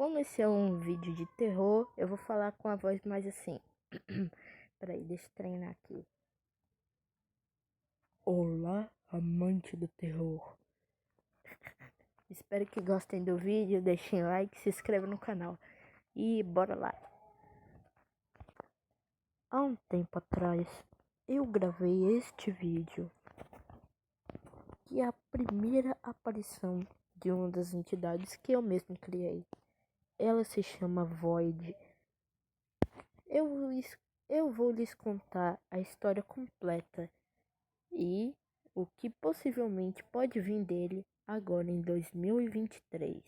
Como esse é um vídeo de terror, eu vou falar com a voz mais assim. Peraí, deixa eu treinar aqui. Olá, amante do terror. Espero que gostem do vídeo, deixem like, se inscrevam no canal. E bora lá. Há um tempo atrás, eu gravei este vídeo, que é a primeira aparição de uma das entidades que eu mesmo criei. Ela se chama Void. Eu vou lhes contar a história completa e o que possivelmente pode vir dele agora em 2023.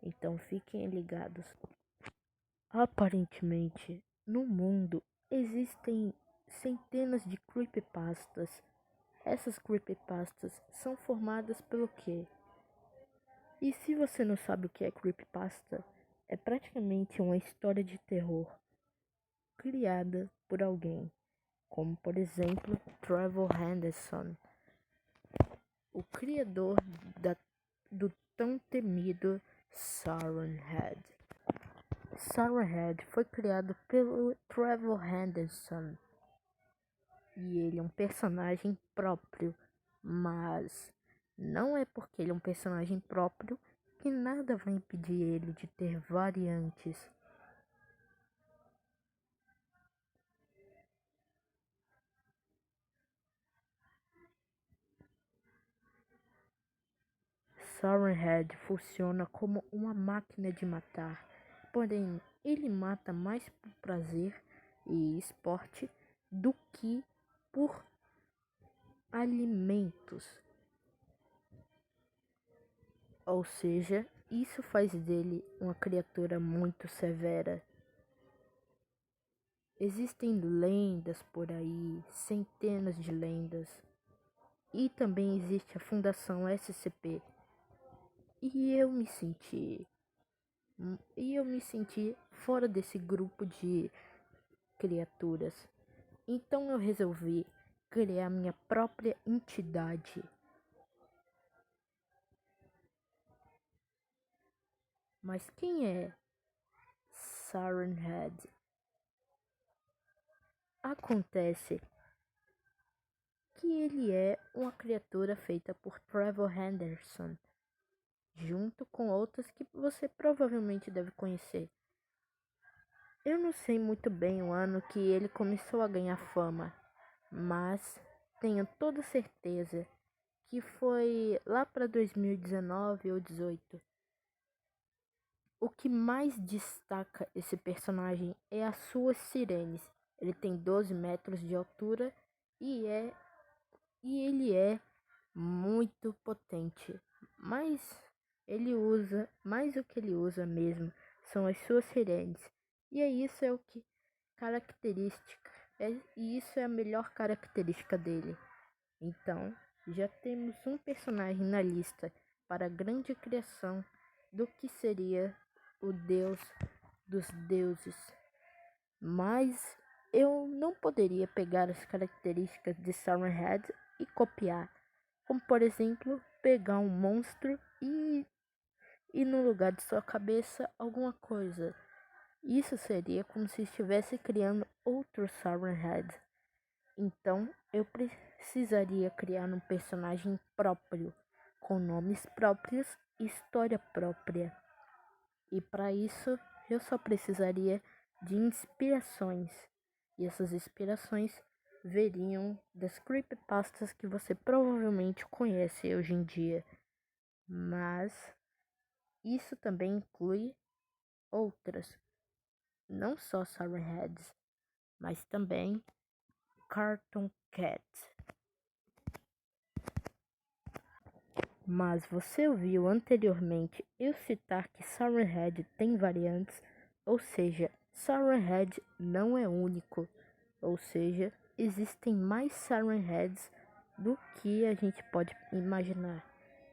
Então fiquem ligados. Aparentemente, no mundo existem centenas de creepypastas. Essas creepypastas são formadas pelo quê? E se você não sabe o que é creepypasta, é praticamente uma história de terror criada por alguém, como por exemplo Trevor Henderson, o criador do tão temido Siren Head. Siren Head foi criado pelo Trevor Henderson e ele é um personagem próprio, mas não é porque ele é um personagem próprio que nada vai impedir ele de ter variantes. Siren Head funciona como uma máquina de matar, porém ele mata mais por prazer e esporte do que por alimentos. Ou seja, isso faz dele uma criatura muito severa. Existem lendas por aí, centenas de lendas. E também existe a Fundação SCP. E eu me senti fora desse grupo de criaturas. Então eu resolvi criar minha própria entidade. Mas quem é Siren Head? Acontece que ele é uma criatura feita por Trevor Henderson, junto com outras que você provavelmente deve conhecer. Eu não sei muito bem o ano que ele começou a ganhar fama, mas tenho toda certeza que foi lá para 2019 ou 2018. O que mais destaca esse personagem é as suas sirenes. Ele tem 12 metros de altura e ele é muito potente, mas o que ele usa mesmo são as suas sirenes. E isso é o que e isso é a melhor característica dele. Então, já temos um personagem na lista para a grande criação do que seria o deus dos deuses. Mas eu não poderia pegar as características de Siren Head e copiar. Como por exemplo, pegar um monstro e no lugar de sua cabeça alguma coisa. Isso seria como se estivesse criando outro Siren Head. Então eu precisaria criar um personagem próprio, com nomes próprios e história própria. E para isso eu só precisaria de inspirações. E essas inspirações veriam das creepypastas que você provavelmente conhece hoje em dia. Mas isso também inclui outras, não só Siren Heads, mas também Cartoon Cat. Mas você ouviu anteriormente eu citar que Siren Head tem variantes, ou seja, Siren Head não é único, ou seja, existem mais Siren Heads do que a gente pode imaginar.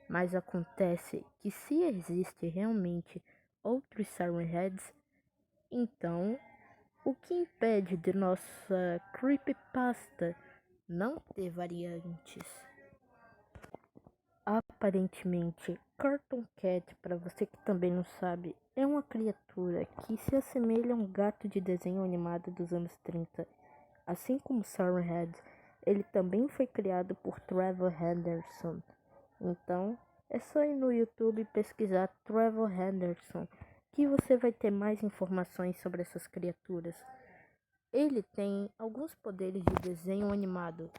Mas acontece que se existe realmente outros Siren Heads, então o que impede de nossa creepypasta não ter variantes? Aparentemente, Cartoon Cat, para você que também não sabe, é uma criatura que se assemelha a um gato de desenho animado dos anos 30. Assim como Siren Head, ele também foi criado por Trevor Henderson. Então, é só ir no YouTube e pesquisar Trevor Henderson, que você vai ter mais informações sobre essas criaturas. Ele tem alguns poderes de desenho animado,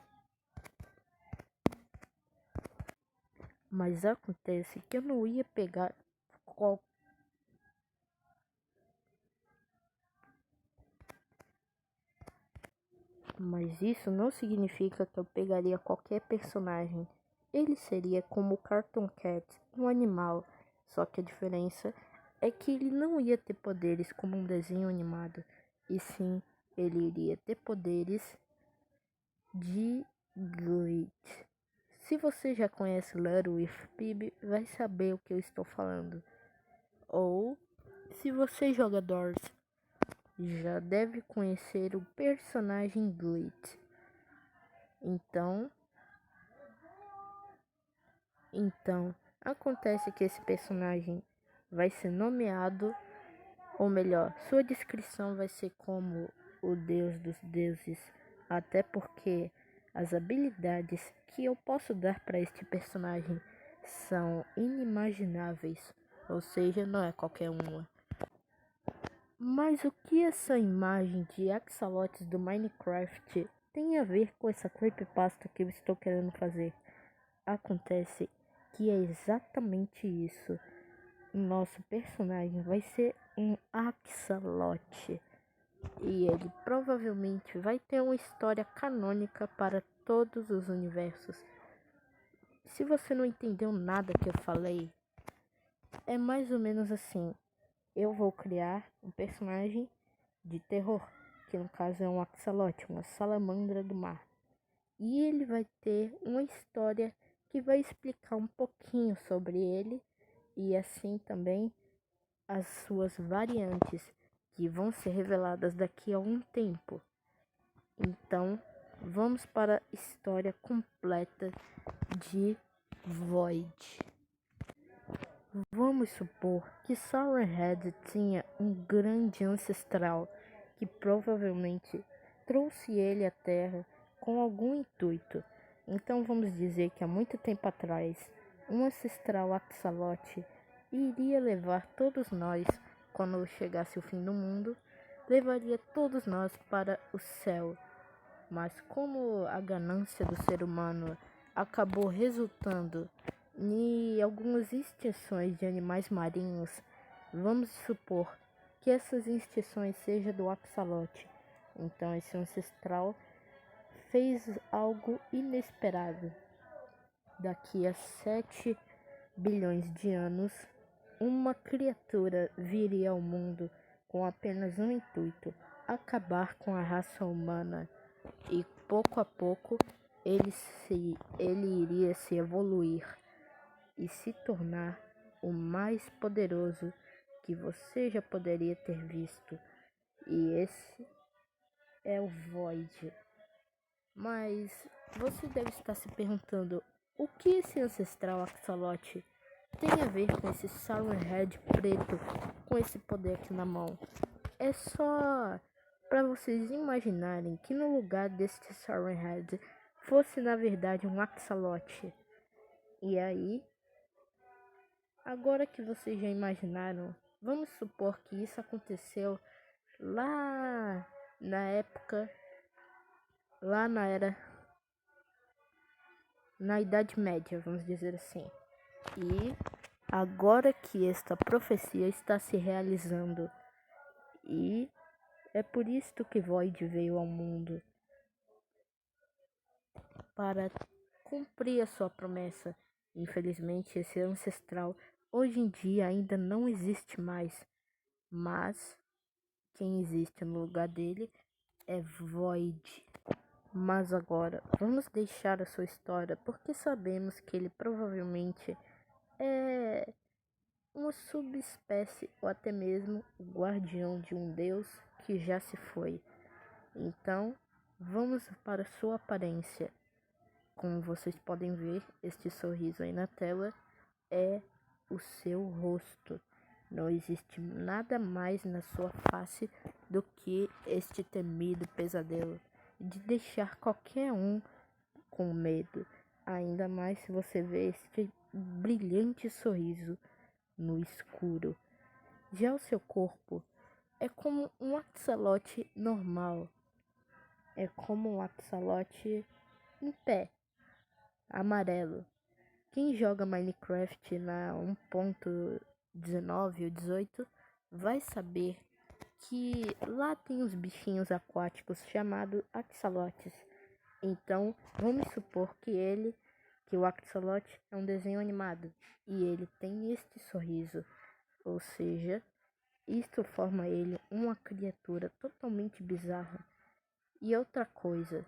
mas acontece que eu não ia pegar qual. Mas isso não significa que eu pegaria qualquer personagem. Ele seria como o Cartoon Cat, um animal, só que a diferença é que ele não ia ter poderes como um desenho animado, e sim, ele iria ter poderes de glitch. Se você já conhece Little with Pib, vai saber o que eu estou falando. Ou, se você joga Doors, já deve conhecer o personagem Glitch. Então, acontece que esse personagem vai ser nomeado, ou melhor, sua descrição vai ser como o deus dos deuses, até porque as habilidades que eu posso dar para este personagem são inimagináveis, ou seja, não é qualquer uma. Mas o que essa imagem de axolotes do Minecraft tem a ver com essa creepypasta que eu estou querendo fazer? Acontece que é exatamente isso. O nosso personagem vai ser um axolote. E ele provavelmente vai ter uma história canônica para todos os universos. Se você não entendeu nada que eu falei, é mais ou menos assim. Eu vou criar um personagem de terror, que no caso é um axolote, uma salamandra do mar. E ele vai ter uma história que vai explicar um pouquinho sobre ele e assim também as suas variantes, que vão ser reveladas daqui a um tempo. Então, vamos para a história completa de Void. Vamos supor que Sourhead tinha um grande ancestral que provavelmente trouxe ele à Terra com algum intuito. Então vamos dizer que há muito tempo atrás, um ancestral axolote iria levar todos nós, quando chegasse o fim do mundo, levaria todos nós para o céu. Mas como a ganância do ser humano acabou resultando em algumas extinções de animais marinhos, vamos supor que essas extinções sejam do axolote. Então esse ancestral fez algo inesperado. Daqui a 7 bilhões de anos, uma criatura viria ao mundo com apenas um intuito: acabar com a raça humana. E pouco a pouco ele iria se evoluir e se tornar o mais poderoso que você já poderia ter visto. E esse é o Void. Mas você deve estar se perguntando o que esse ancestral axolote tem a ver com esse Sourhead preto com esse poder aqui na mão. É só para vocês imaginarem que no lugar deste Sourhead fosse na verdade um axolote. E aí, agora que vocês já imaginaram, vamos supor que isso aconteceu lá na época, lá na Idade Média, vamos dizer assim. E agora que esta profecia está se realizando, e é por isto que Void veio ao mundo, para cumprir a sua promessa. Infelizmente, esse ancestral hoje em dia ainda não existe mais, mas quem existe no lugar dele é Void. Mas agora, vamos deixar a sua história, porque sabemos que ele provavelmente é uma subespécie ou até mesmo o guardião de um deus que já se foi. Então, vamos para sua aparência. Como vocês podem ver, este sorriso aí na tela é o seu rosto. Não existe nada mais na sua face do que este temido pesadelo, de deixar qualquer um com medo, ainda mais se você vê este brilhante sorriso no escuro. Já o seu corpo é como um axolote normal, é como um axolote em pé, amarelo. Quem joga Minecraft na 1.19 ou 18 vai saber que lá tem os bichinhos aquáticos chamados axolotes. Então, vamos supor que o axolote é um desenho animado e ele tem este sorriso, ou seja, isto forma ele uma criatura totalmente bizarra. E outra coisa,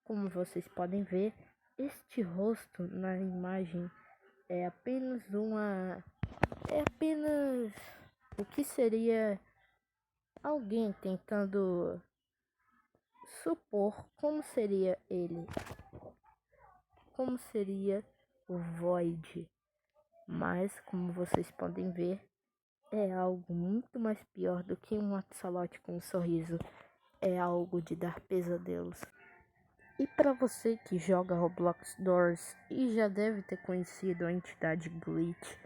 como vocês podem ver, este rosto na imagem é apenas o que seria alguém tentando supor como seria o Void. Mas, como vocês podem ver, é algo muito mais pior do que um axolote com um sorriso. É algo de dar pesadelos. E para você que joga Roblox Doors e já deve ter conhecido a entidade Glitch,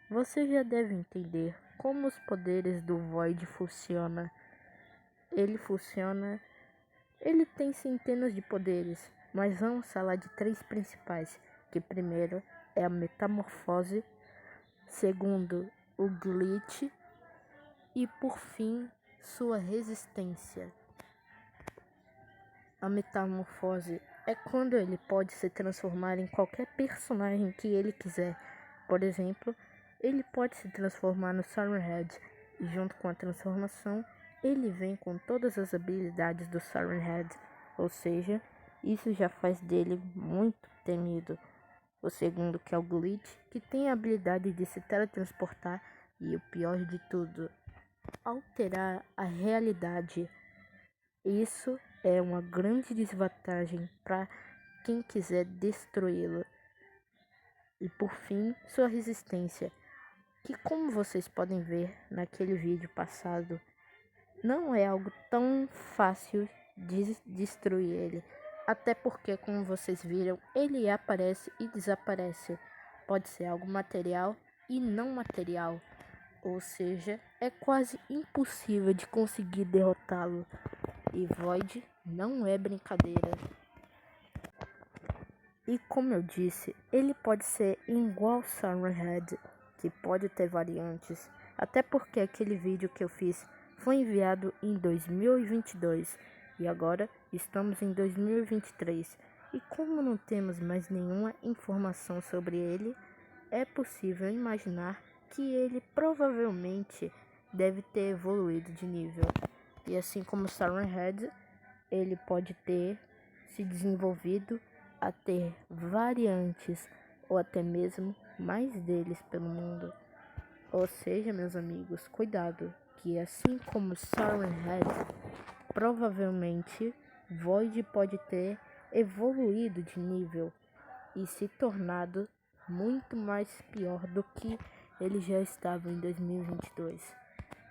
você já deve entender como os poderes do Void funcionam. Ele tem centenas de poderes, mas vamos falar de três principais, que primeiro é a metamorfose, segundo o glitch e por fim sua resistência. A metamorfose é quando ele pode se transformar em qualquer personagem que ele quiser. Por exemplo, ele pode se transformar no Siren Head e junto com a transformação ele vem com todas as habilidades do Siren Head, ou seja, isso já faz dele muito temido. O segundo, que é o Glitch, que tem a habilidade de se teletransportar e o pior de tudo, alterar a realidade. Isso é uma grande desvantagem para quem quiser destruí-lo. E por fim, sua resistência, que como vocês podem ver naquele vídeo passado, não é algo tão fácil de destruir ele. Até porque, como vocês viram, ele aparece e desaparece. Pode ser algo material e não material. Ou seja, é quase impossível de conseguir derrotá-lo. E Void não é brincadeira. E como eu disse, ele pode ser igual Siren Head, que pode ter variantes. Até porque aquele vídeo que eu fiz foi enviado em 2022 e agora estamos em 2023. E como não temos mais nenhuma informação sobre ele, é possível imaginar que ele provavelmente deve ter evoluído de nível. E assim como Siren Head, ele pode ter se desenvolvido a ter variantes ou até mesmo mais deles pelo mundo. Ou seja, meus amigos, cuidado, que assim como Siren Head, provavelmente Void pode ter evoluído de nível e se tornado muito mais pior do que ele já estava em 2022.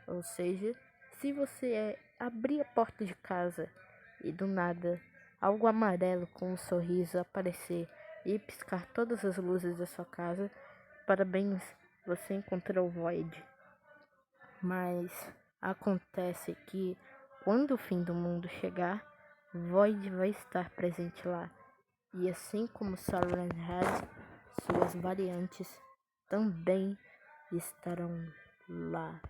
Ou seja, se você abrir a porta de casa e do nada algo amarelo com um sorriso aparecer e piscar todas as luzes da sua casa, parabéns, você encontrou o Void. Mas acontece que quando o fim do mundo chegar, Void vai estar presente lá. E assim como Siren Head, suas variantes também estarão lá.